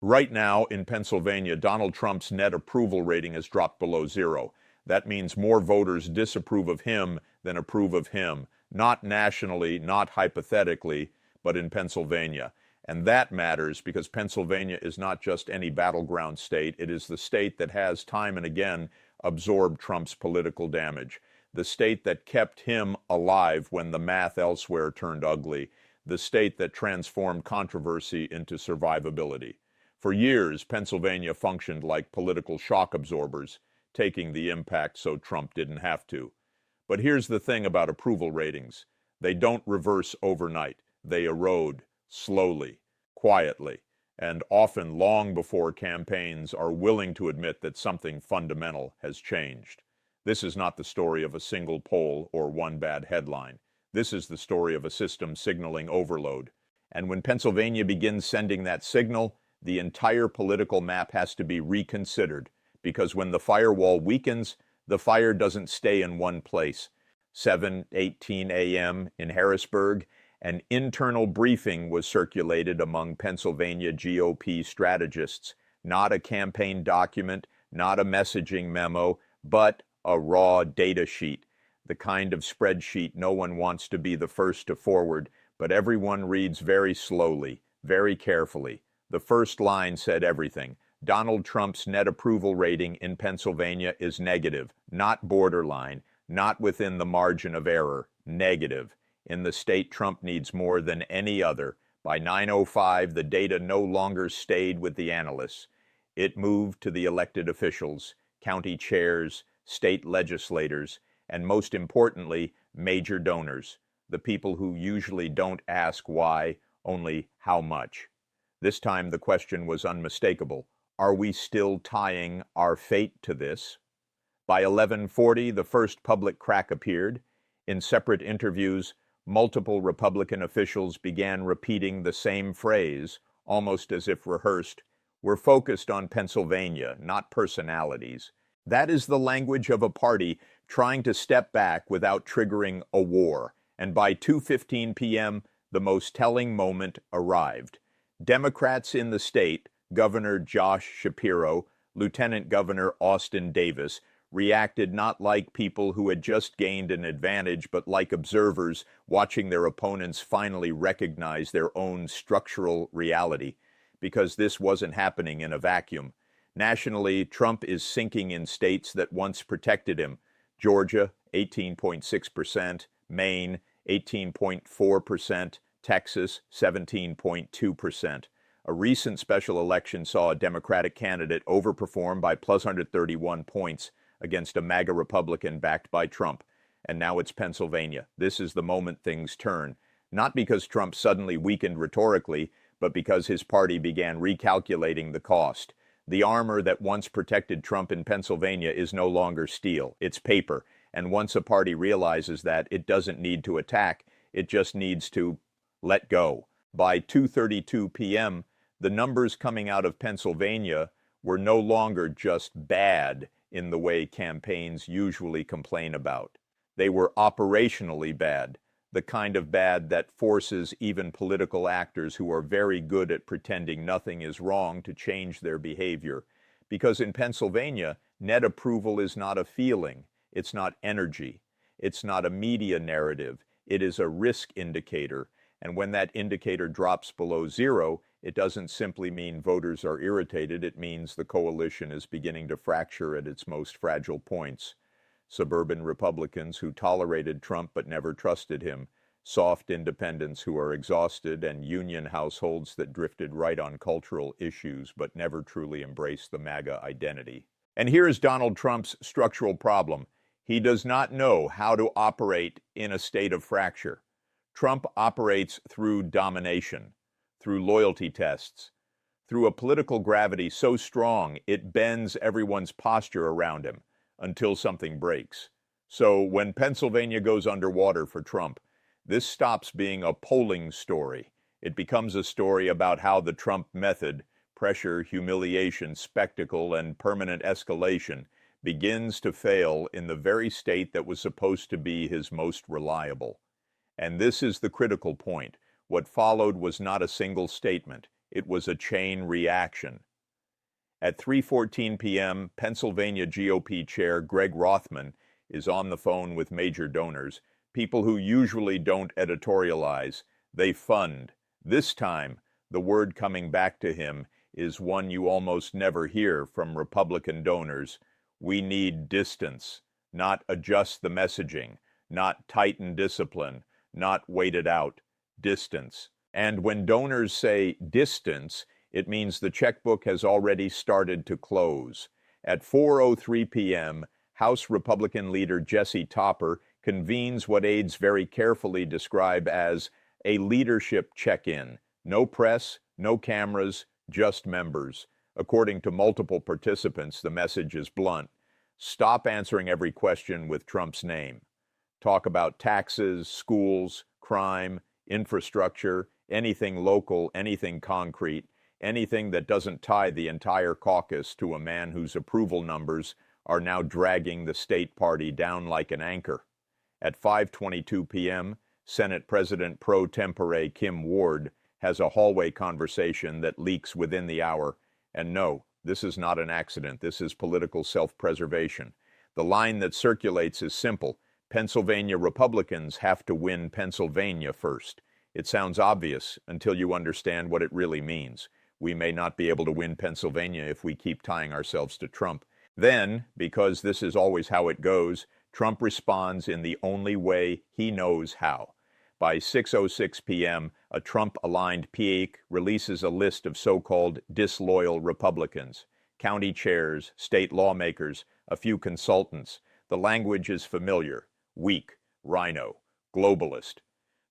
Right now in Pennsylvania, Donald Trump's net approval rating has dropped below zero. That means more voters disapprove of him than approve of him, not nationally, not hypothetically, but in Pennsylvania. And that matters because Pennsylvania is not just any battleground state. It is the state that has time and again absorbed Trump's political damage. The state that kept him alive when the math elsewhere turned ugly. The state that transformed controversy into survivability. For years, Pennsylvania functioned like political shock absorbers, taking the impact so Trump didn't have to. But here's the thing about approval ratings. They don't reverse overnight. They erode slowly, quietly, and often long before campaigns are willing to admit that something fundamental has changed. This is not the story of a single poll or one bad headline. This is the story of a system signaling overload. And when Pennsylvania begins sending that signal, the entire political map has to be reconsidered, because when the firewall weakens, the fire doesn't stay in one place. 7:18 a.m. in Harrisburg, an internal briefing was circulated among Pennsylvania GOP strategists, not a campaign document, not a messaging memo, but a raw data sheet, the kind of spreadsheet no one wants to be the first to forward, but everyone reads very slowly, very carefully. The first line said everything. Donald Trump's net approval rating in Pennsylvania is negative, not borderline, not within the margin of error, negative. In the state Trump needs more than any other. By 9:05, the data no longer stayed with the analysts. It moved to the elected officials, county chairs, state legislators, and most importantly, major donors, the people who usually don't ask why, only how much. This time the question was unmistakable. Are we still tying our fate to this? By 11:40, the first public crack appeared. In separate interviews, multiple Republican officials began repeating the same phrase, almost as if rehearsed. We're focused on Pennsylvania, not personalities. That is the language of a party trying to step back without triggering a war. And by 2:15 p.m., the most telling moment arrived. Democrats in the state, Governor Josh Shapiro, Lieutenant Governor Austin Davis, reacted not like people who had just gained an advantage, but like observers watching their opponents finally recognize their own structural reality, because this wasn't happening in a vacuum. Nationally, Trump is sinking in states that once protected him. Georgia, 18.6%, Maine, 18.4%, Texas, 17.2%. A recent special election saw a Democratic candidate overperform by plus 131 points against a MAGA Republican backed by Trump. And now it's Pennsylvania. This is the moment things turn. Not because Trump suddenly weakened rhetorically, but because his party began recalculating the cost. The armor that once protected Trump in Pennsylvania is no longer steel, it's paper. And once a party realizes that, it doesn't need to attack, it just needs to let go. By 2:32 p.m., the numbers coming out of Pennsylvania were no longer just bad in the way campaigns usually complain about. They were operationally bad, the kind of bad that forces even political actors who are very good at pretending nothing is wrong to change their behavior. Because in Pennsylvania, net approval is not a feeling, it's not energy, it's not a media narrative, it is a risk indicator. And when that indicator drops below zero, it doesn't simply mean voters are irritated, it means the coalition is beginning to fracture at its most fragile points. Suburban Republicans who tolerated Trump but never trusted him, soft independents who are exhausted, and union households that drifted right on cultural issues but never truly embraced the MAGA identity. And here is Donald Trump's structural problem. He does not know how to operate in a state of fracture. Trump operates through domination, through loyalty tests, through a political gravity so strong it bends everyone's posture around him until something breaks. So when Pennsylvania goes underwater for Trump, this stops being a polling story. It becomes a story about how the Trump method, pressure, humiliation, spectacle, and permanent escalation, begins to fail in the very state that was supposed to be his most reliable. And this is the critical point. What followed was not a single statement. It was a chain reaction. At 3:14 p.m., Pennsylvania GOP Chair Greg Rothman is on the phone with major donors, people who usually don't editorialize. They fund. This time, the word coming back to him is one you almost never hear from Republican donors. We need distance, not adjust the messaging, not tighten discipline, not wait it out. Distance. And when donors say distance, it means the checkbook has already started to close. At 4:03 p.m., House Republican leader Jesse Topper convenes what aides very carefully describe as a leadership check-in. No press, no cameras, just members. According to multiple participants, the message is blunt. Stop answering every question with Trump's name. Talk about taxes, schools, crime, infrastructure, anything local, anything concrete, anything that doesn't tie the entire caucus to a man whose approval numbers are now dragging the state party down like an anchor. At 5:22 p.m., Senate President pro tempore Kim Ward has a hallway conversation that leaks within the hour. And no, this is not an accident. This is political self-preservation. The line that circulates is simple. Pennsylvania Republicans have to win Pennsylvania first. It sounds obvious until you understand what it really means. We may not be able to win Pennsylvania if we keep tying ourselves to Trump. Then, because this is always how it goes, Trump responds in the only way he knows how. By 6:06 p.m., a Trump-aligned PAC releases a list of so-called disloyal Republicans, county chairs, state lawmakers, a few consultants. The language is familiar. Weak, rhino, globalist.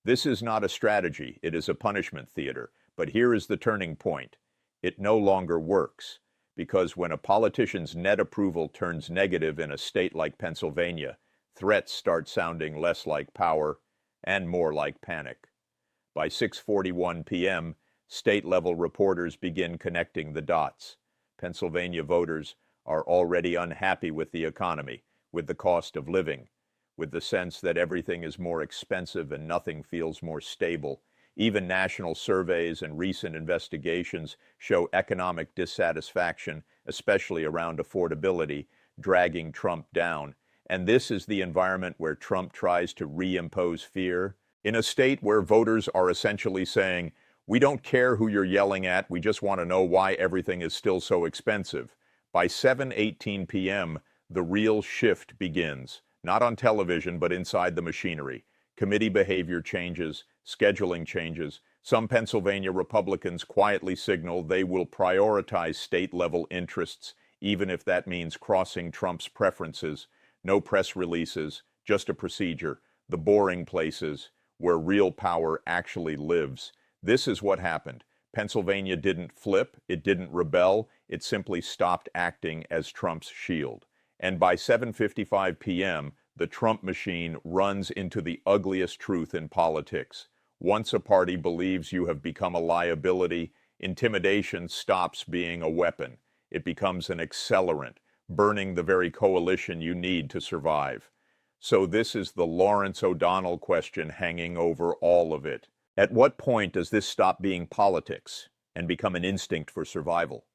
This is not a strategy, it is a punishment theater. But here is the turning point. It no longer works, because when a politician's net approval turns negative in a state like Pennsylvania, threats start sounding less like power and more like panic. By 6:41 p.m., state-level reporters begin connecting the dots. Pennsylvania voters are already unhappy with the economy, with the cost of living, with the sense that everything is more expensive and nothing feels more stable. Even national surveys and recent investigations show economic dissatisfaction, especially around affordability, dragging Trump down. And this is the environment where Trump tries to reimpose fear. In a state where voters are essentially saying, we don't care who you're yelling at, we just want to know why everything is still so expensive. By 7:18 p.m., the real shift begins. Not on television, but inside the machinery. Committee behavior changes, scheduling changes. Some Pennsylvania Republicans quietly signal they will prioritize state-level interests, even if that means crossing Trump's preferences. No press releases, just a procedure. The boring places where real power actually lives. This is what happened. Pennsylvania didn't flip, it didn't rebel, it simply stopped acting as Trump's shield. And by 7:55 p.m., the Trump machine runs into the ugliest truth in politics. Once a party believes you have become a liability, intimidation stops being a weapon. It becomes an accelerant, burning the very coalition you need to survive. So this is the Lawrence O'Donnell question hanging over all of it. At what point does this stop being politics and become an instinct for survival?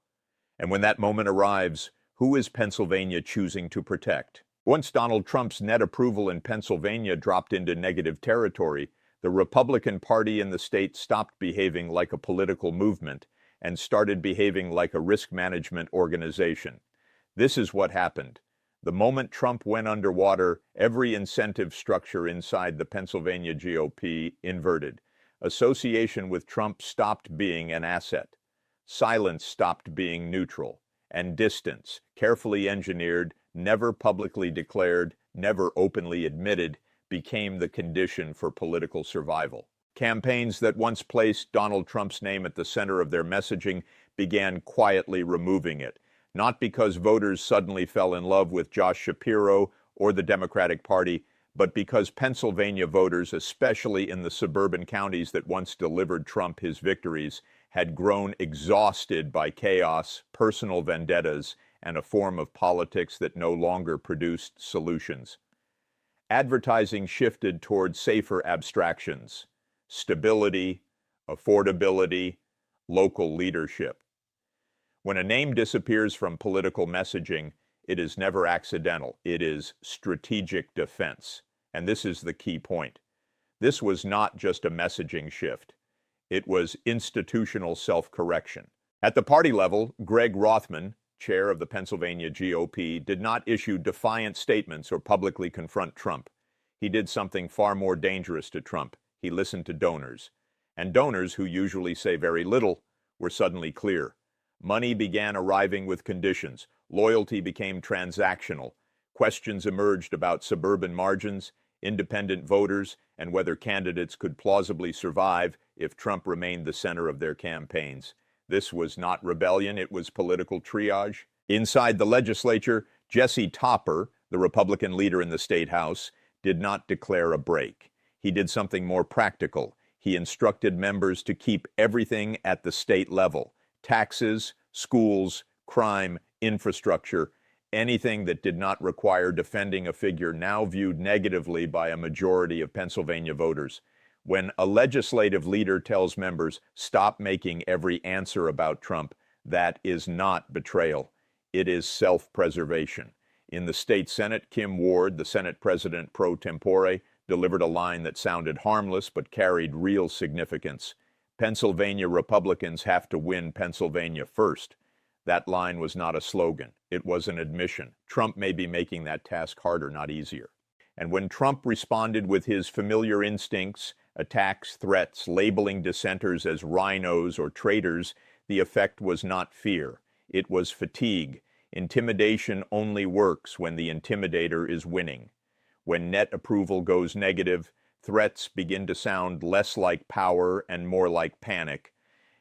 And when that moment arrives, who is Pennsylvania choosing to protect? Once Donald Trump's net approval in Pennsylvania dropped into negative territory, the Republican Party in the state stopped behaving like a political movement and started behaving like a risk management organization. This is what happened. The moment Trump went underwater, every incentive structure inside the Pennsylvania GOP inverted. Association with Trump stopped being an asset. Silence stopped being neutral. And distance, carefully engineered, never publicly declared, never openly admitted, became the condition for political survival. Campaigns that once placed Donald Trump's name at the center of their messaging began quietly removing it, not because voters suddenly fell in love with Josh Shapiro or the Democratic Party, but because Pennsylvania voters, especially in the suburban counties that once delivered Trump his victories, had grown exhausted by chaos, personal vendettas, and a form of politics that no longer produced solutions. Advertising shifted toward safer abstractions: stability, affordability, local leadership. When a name disappears from political messaging, it is never accidental. It is strategic defense. And this is the key point. This was not just a messaging shift. It was institutional self-correction. At the party level, Greg Rothman, chair of the Pennsylvania GOP, did not issue defiant statements or publicly confront Trump. He did something far more dangerous to Trump. He listened to donors. And donors, who usually say very little, were suddenly clear. Money began arriving with conditions. Loyalty became transactional. Questions emerged about suburban margins, independent voters, and whether candidates could plausibly survive if Trump remained the center of their campaigns. This was not rebellion, it was political triage. Inside the legislature, Jesse Topper, the Republican leader in the state house, did not declare a break. He did something more practical. He instructed members to keep everything at the state level. Taxes, schools, crime, infrastructure, anything that did not require defending a figure now viewed negatively by a majority of Pennsylvania voters. When a legislative leader tells members, stop making every answer about Trump, that is not betrayal. It is self-preservation. In the state Senate, Kim Ward, the Senate president pro tempore, delivered a line that sounded harmless but carried real significance. Pennsylvania Republicans have to win Pennsylvania first. That line was not a slogan. It was an admission. Trump may be making that task harder, not easier. And when Trump responded with his familiar instincts, attacks, threats, labeling dissenters as rhinos or traitors, the effect was not fear. It was fatigue. Intimidation only works when the intimidator is winning. When net approval goes negative, threats begin to sound less like power and more like panic.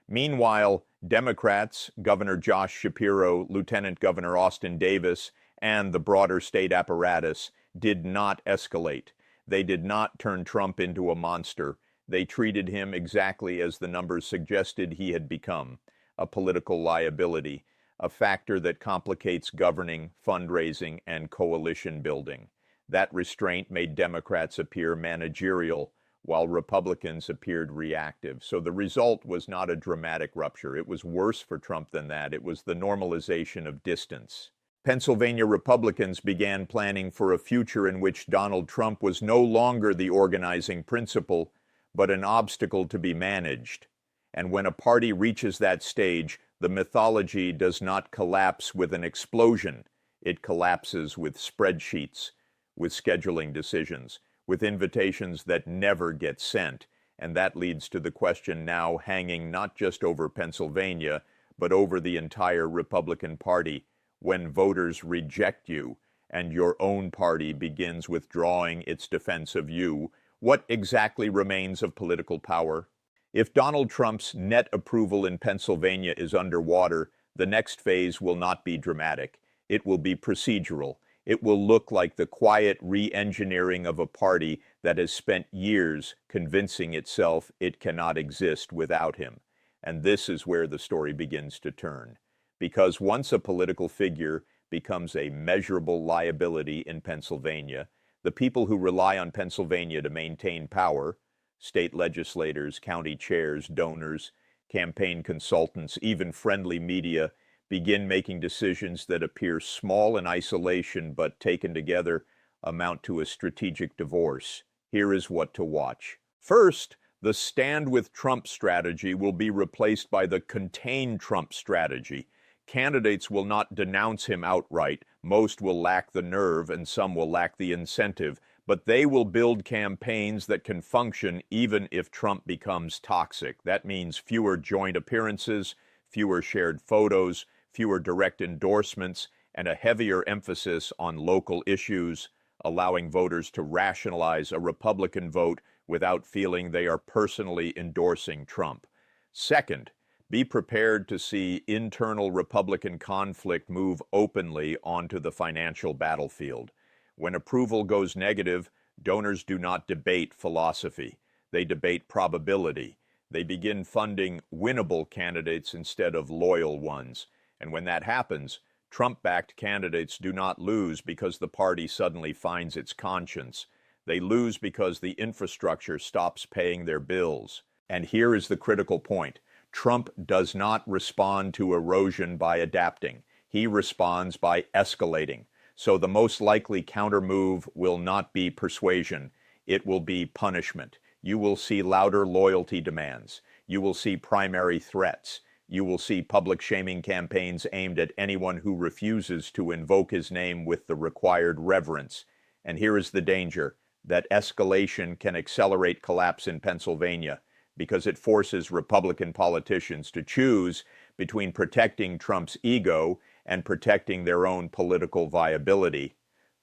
Meanwhile, Democrats, Governor Josh Shapiro, Lieutenant Governor Austin Davis, and the broader state apparatus did not escalate. They did not turn Trump into a monster. They treated him exactly as the numbers suggested he had become, a political liability, a factor that complicates governing, fundraising, and coalition building. That restraint made Democrats appear managerial, while Republicans appeared reactive. So the result was not a dramatic rupture. It was worse for Trump than that. It was the normalization of distance. Pennsylvania Republicans began planning for a future in which Donald Trump was no longer the organizing principle, but an obstacle to be managed. And when a party reaches that stage, the mythology does not collapse with an explosion. It collapses with spreadsheets, with scheduling decisions, with invitations that never get sent. And that leads to the question now hanging not just over Pennsylvania, but over the entire Republican Party. When voters reject you and your own party begins withdrawing its defense of you, what exactly remains of political power? If Donald Trump's net approval in Pennsylvania is underwater, the next phase will not be dramatic. It will be procedural. It will look like the quiet re-engineering of a party that has spent years convincing itself it cannot exist without him. And this is where the story begins to turn. Because once a political figure becomes a measurable liability in Pennsylvania, the people who rely on Pennsylvania to maintain power, state legislators, county chairs, donors, campaign consultants, even friendly media, begin making decisions that appear small in isolation but taken together amount to a strategic divorce. Here is what to watch. First, the stand with Trump strategy will be replaced by the contain Trump strategy. Candidates will not denounce him outright. Most will lack the nerve and some will lack the incentive, but they will build campaigns that can function even if Trump becomes toxic. That means fewer joint appearances, fewer shared photos, fewer direct endorsements, and a heavier emphasis on local issues, allowing voters to rationalize a Republican vote without feeling they are personally endorsing Trump. Second, be prepared to see internal Republican conflict move openly onto the financial battlefield. When approval goes negative, donors do not debate philosophy. They debate probability. They begin funding winnable candidates instead of loyal ones. And when that happens, Trump-backed candidates do not lose because the party suddenly finds its conscience. They lose because the infrastructure stops paying their bills. And here is the critical point. Trump does not respond to erosion by adapting. He responds by escalating. So the most likely countermove will not be persuasion. It will be punishment. You will see louder loyalty demands. You will see primary threats. You will see public shaming campaigns aimed at anyone who refuses to invoke his name with the required reverence. And here is the danger, that escalation can accelerate collapse in Pennsylvania because it forces Republican politicians to choose between protecting Trump's ego and protecting their own political viability.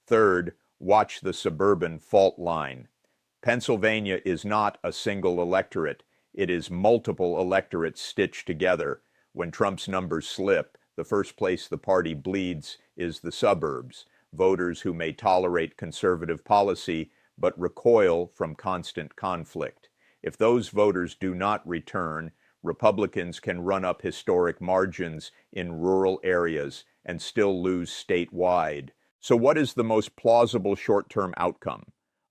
Third, watch the suburban fault line. Pennsylvania is not a single electorate. It is multiple electorates stitched together. When Trump's numbers slip, the first place the party bleeds is the suburbs, voters who may tolerate conservative policy but recoil from constant conflict. If those voters do not return, Republicans can run up historic margins in rural areas and still lose statewide. So what is the most plausible short-term outcome?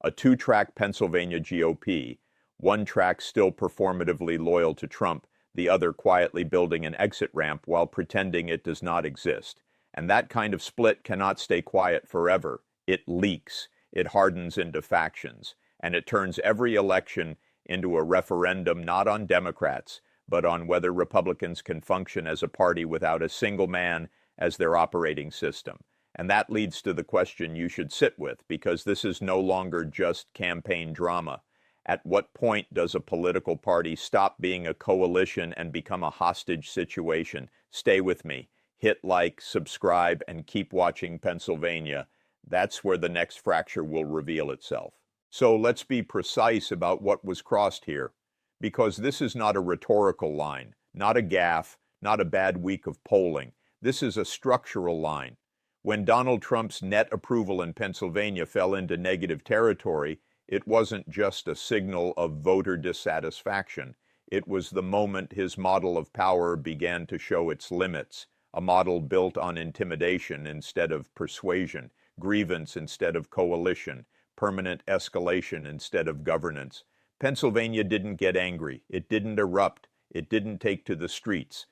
A two-track Pennsylvania GOP, one track still performatively loyal to Trump, the other quietly building an exit ramp while pretending it does not exist. And that kind of split cannot stay quiet forever. It leaks, it hardens into factions, and it turns every election into a referendum not on Democrats, but on whether Republicans can function as a party without a single man as their operating system. And that leads to the question you should sit with, because this is no longer just campaign drama. At what point does a political party stop being a coalition and become a hostage situation? Stay with me. Hit like, subscribe, and keep watching Pennsylvania. That's where the next fracture will reveal itself. So let's be precise about what was crossed here, because this is not a rhetorical line, not a gaffe, not a bad week of polling. This is a structural line. When Donald Trump's net approval in Pennsylvania fell into negative territory, it wasn't just a signal of voter dissatisfaction. It was the moment his model of power began to show its limits, a model built on intimidation instead of persuasion, grievance instead of coalition, permanent escalation instead of governance. Pennsylvania didn't get angry. It didn't erupt. It didn't take to the streets.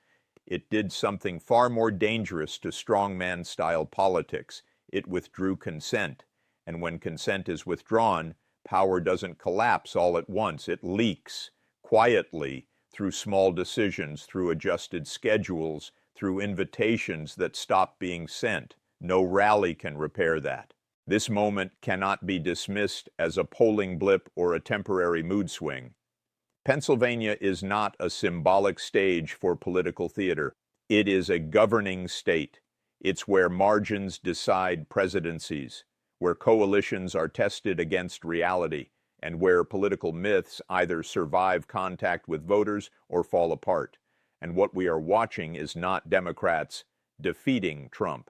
It did something far more dangerous to strongman-style politics. It withdrew consent. And when consent is withdrawn, power doesn't collapse all at once. It leaks quietly through small decisions, through adjusted schedules, through invitations that stop being sent. No rally can repair that. This moment cannot be dismissed as a polling blip or a temporary mood swing. Pennsylvania is not a symbolic stage for political theater. It is a governing state. It's where margins decide presidencies, where coalitions are tested against reality, and where political myths either survive contact with voters or fall apart. And what we are watching is not Democrats defeating Trump.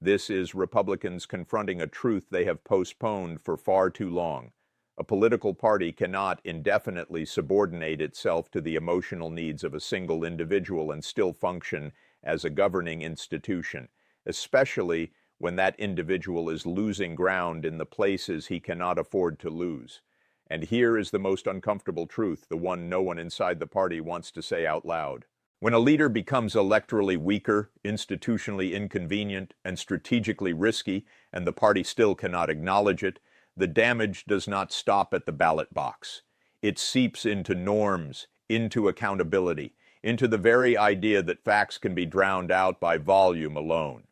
This is Republicans confronting a truth they have postponed for far too long. A political party cannot indefinitely subordinate itself to the emotional needs of a single individual and still function as a governing institution, especially when that individual is losing ground in the places he cannot afford to lose. And here is the most uncomfortable truth, the one no one inside the party wants to say out loud. When a leader becomes electorally weaker, institutionally inconvenient, and strategically risky, and the party still cannot acknowledge it, the damage does not stop at the ballot box. It seeps into norms, into accountability, into the very idea that facts can be drowned out by volume alone.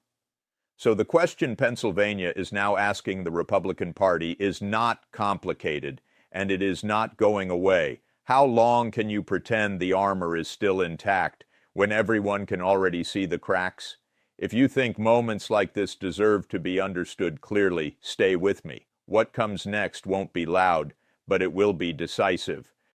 So the question Pennsylvania is now asking the Republican Party is not complicated, and it is not going away. How long can you pretend the armor is still intact when everyone can already see the cracks? If you think moments like this deserve to be understood clearly, stay with me. What comes next won't be loud, but it will be decisive.